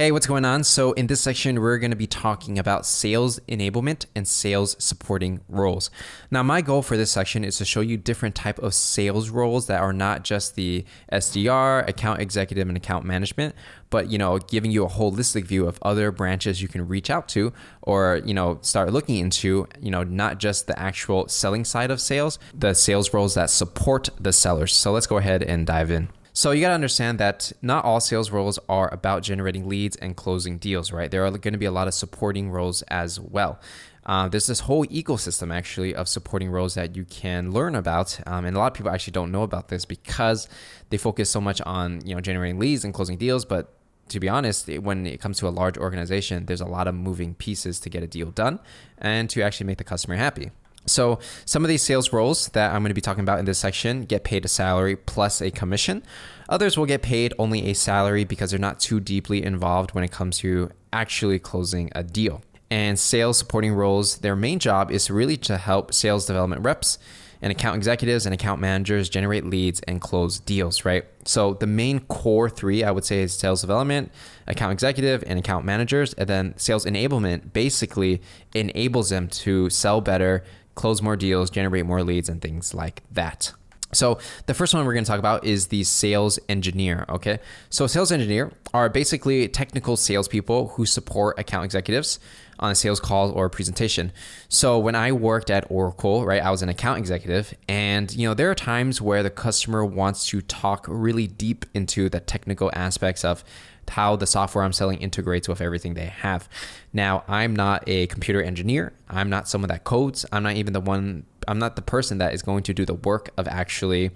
Hey, what's going on? So in this section, we're going to be talking about sales enablement and sales supporting roles. Now, my goal for this section is to show you different type of sales roles that are not just the SDR, account executive, and account management, but, giving you a holistic view of other branches you can reach out to or, start looking into, not just the actual selling side of sales, the sales roles that support the sellers. So let's go ahead and dive in. So you got to understand that not all sales roles are about generating leads and closing deals, right? There are going to be a lot of supporting roles as well. There's this whole ecosystem actually of supporting roles that you can learn about. And a lot of people actually don't know about this because they focus so much on, generating leads and closing deals. But to be honest, when it comes to a large organization, there's a lot of moving pieces to get a deal done and to actually make the customer happy. So some of these sales roles that I'm going to be talking about in this section get paid a salary plus a commission. Others will get paid only a salary because they're not too deeply involved when it comes to actually closing a deal. And sales supporting roles, their main job is really to help sales development reps and account executives and account managers generate leads and close deals, right? So the main core three, I would say, is sales development, account executive, and account managers. And then sales enablement basically enables them to sell better, close more deals, generate more leads, and things like that. So the first one we're going to talk about is the sales engineer, okay? So sales engineer are basically technical salespeople who support account executives on a sales call or a presentation. So when I worked at Oracle, right, I was an account executive, and there are times where the customer wants to talk really deep into the technical aspects of how the software I'm selling integrates with everything they have. Now, I'm not a computer engineer. I'm not someone that codes. I'm not the person that is going to do the work of actually,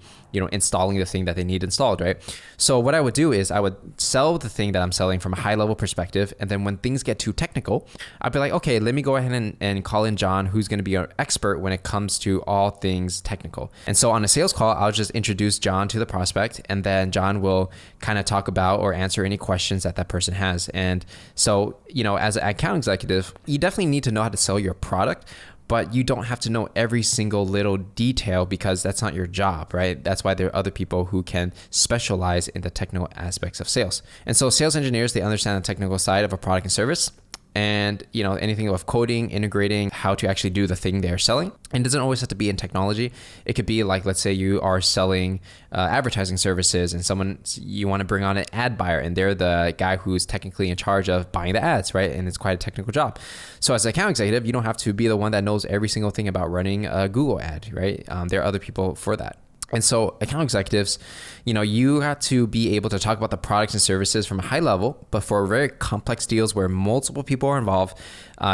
installing the thing that they need installed, right? So what I would do is I would sell the thing that I'm selling from a high level perspective. And then when things get too technical, I'd be like, okay, let me go ahead and call in John, who's going to be an expert when it comes to all things technical. And so on a sales call, I'll just introduce John to the prospect, and then John will kind of talk about or answer any questions that person has. And so, as an account executive, you definitely need to know how to sell your product, but you don't have to know every single little detail because that's not your job, right? That's why there are other people who can specialize in the technical aspects of sales. And so sales engineers, they understand the technical side of a product and service, and anything of coding, integrating, how to actually do the thing they're selling. And it doesn't always have to be in technology. It could be like, let's say you are selling advertising services and you want to bring on an ad buyer, and they're the guy who's technically in charge of buying the ads, right? And it's quite a technical job. So as an account executive, you don't have to be the one that knows every single thing about running a Google ad, right? There are other people for that. And so account executives, you have to be able to talk about the products and services from a high level, but for very complex deals where multiple people are involved,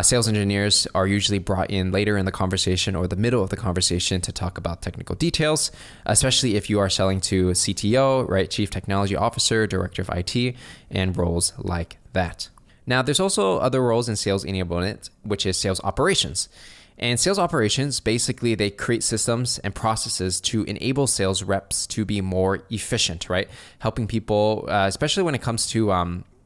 sales engineers are usually brought in later in the conversation or the middle of the conversation to talk about technical details, especially if you are selling to a CTO, right? Chief Technology Officer, Director of IT, and roles like that. Now, there's also other roles in sales enablement, which is sales operations. And sales operations, basically, they create systems and processes to enable sales reps to be more efficient, right? Helping people, especially when it comes to,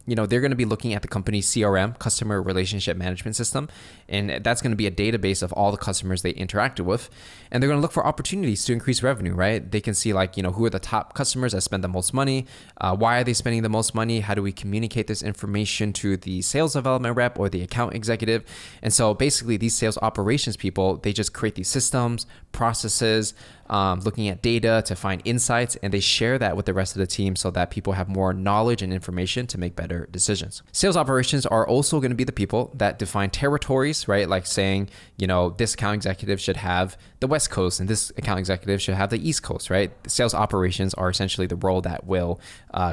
they're going to be looking at the company's CRM, customer relationship management system, and that's going to be a database of all the customers they interacted with. And they're going to look for opportunities to increase revenue, right? They can see who are the top customers that spend the most money? Why are they spending the most money? How do we communicate this information to the sales development rep or the account executive? And so basically these sales operations people, they just create these systems, processes, looking at data to find insights, and they share that with the rest of the team so that people have more knowledge and information to make better decisions. Sales operations are also going to be the people that define territories, right? Like saying, this account executive should have the West Coast and this account executive should have the East Coast, right? The sales operations are essentially the role that will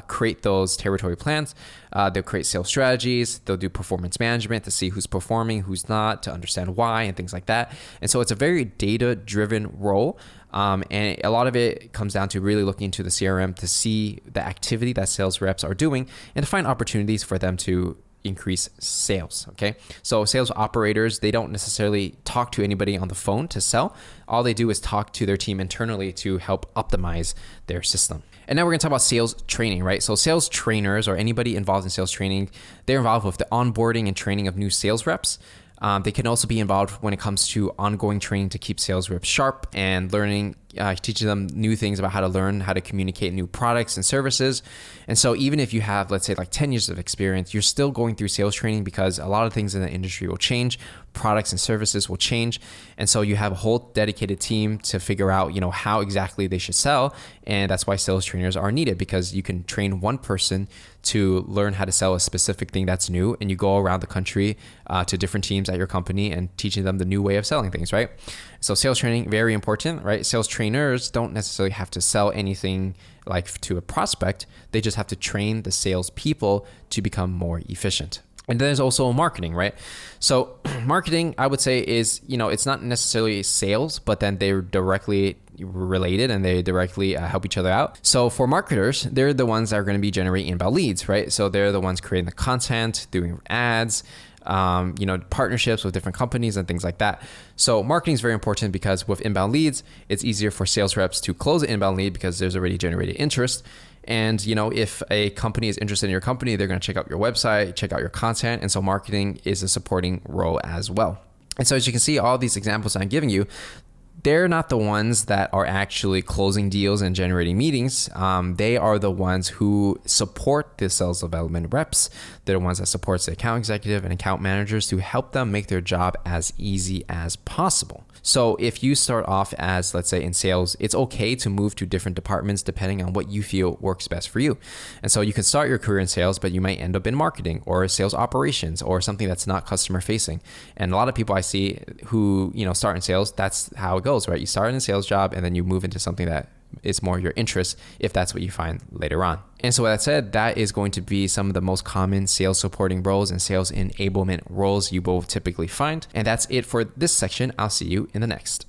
create those territory plans. They'll create sales strategies. They'll do performance management to see who's performing, who's not, to understand why and things like that. And so it's a very data-driven role. And a lot of it comes down to really looking into the CRM to see the activity that sales reps are doing and to find opportunities for them to increase sales, okay? So sales operators, they don't necessarily talk to anybody on the phone to sell. All they do is talk to their team internally to help optimize their system. And now we're gonna talk about sales training, right? So sales trainers or anybody involved in sales training, they're involved with the onboarding and training of new sales reps. They can also be involved when it comes to ongoing training to keep sales reps sharp and learning, teaching them new things about how to learn how to communicate new products and services. And so even if you have, let's say, like 10 years of experience, you're still going through sales training because a lot of things in the industry will change, products and services will change. And so you have a whole dedicated team to figure out, how exactly they should sell. And that's why sales trainers are needed, because you can train one person to learn how to sell a specific thing that's new, and you go around the country to different teams at your company and teaching them the new way of selling things, right? So sales training, very important, right? Sales trainers don't necessarily have to sell anything like to a prospect. They just have to train the sales people to become more efficient. And then there's also marketing, right? So marketing, I would say, is, it's not necessarily sales, but then they're directly related and they directly help each other out. So for marketers, they're the ones that are going to be generating inbound leads, right? So they're the ones creating the content, doing ads, partnerships with different companies and things like that. So marketing is very important because with inbound leads, it's easier for sales reps to close an inbound lead because there's already generated interest. And, if a company is interested in your company, they're going to check out your website, check out your content. And so marketing is a supporting role as well. And so as you can see, all these examples I'm giving you, they're not the ones that are actually closing deals and generating meetings. They are the ones who support the sales development reps. They're the ones that support the account executive and account managers to help them make their job as easy as possible. So if you start off as, let's say, in sales, it's okay to move to different departments depending on what you feel works best for you. And so you can start your career in sales, but you might end up in marketing or sales operations or something that's not customer facing. And a lot of people I see who, start in sales, that's how it goes, right? You start in a sales job and then you move into something that is more your interest if that's what you find later on. And so with that said, that is going to be some of the most common sales supporting roles and sales enablement roles you will typically find. And that's it for this section. I'll see you in the next.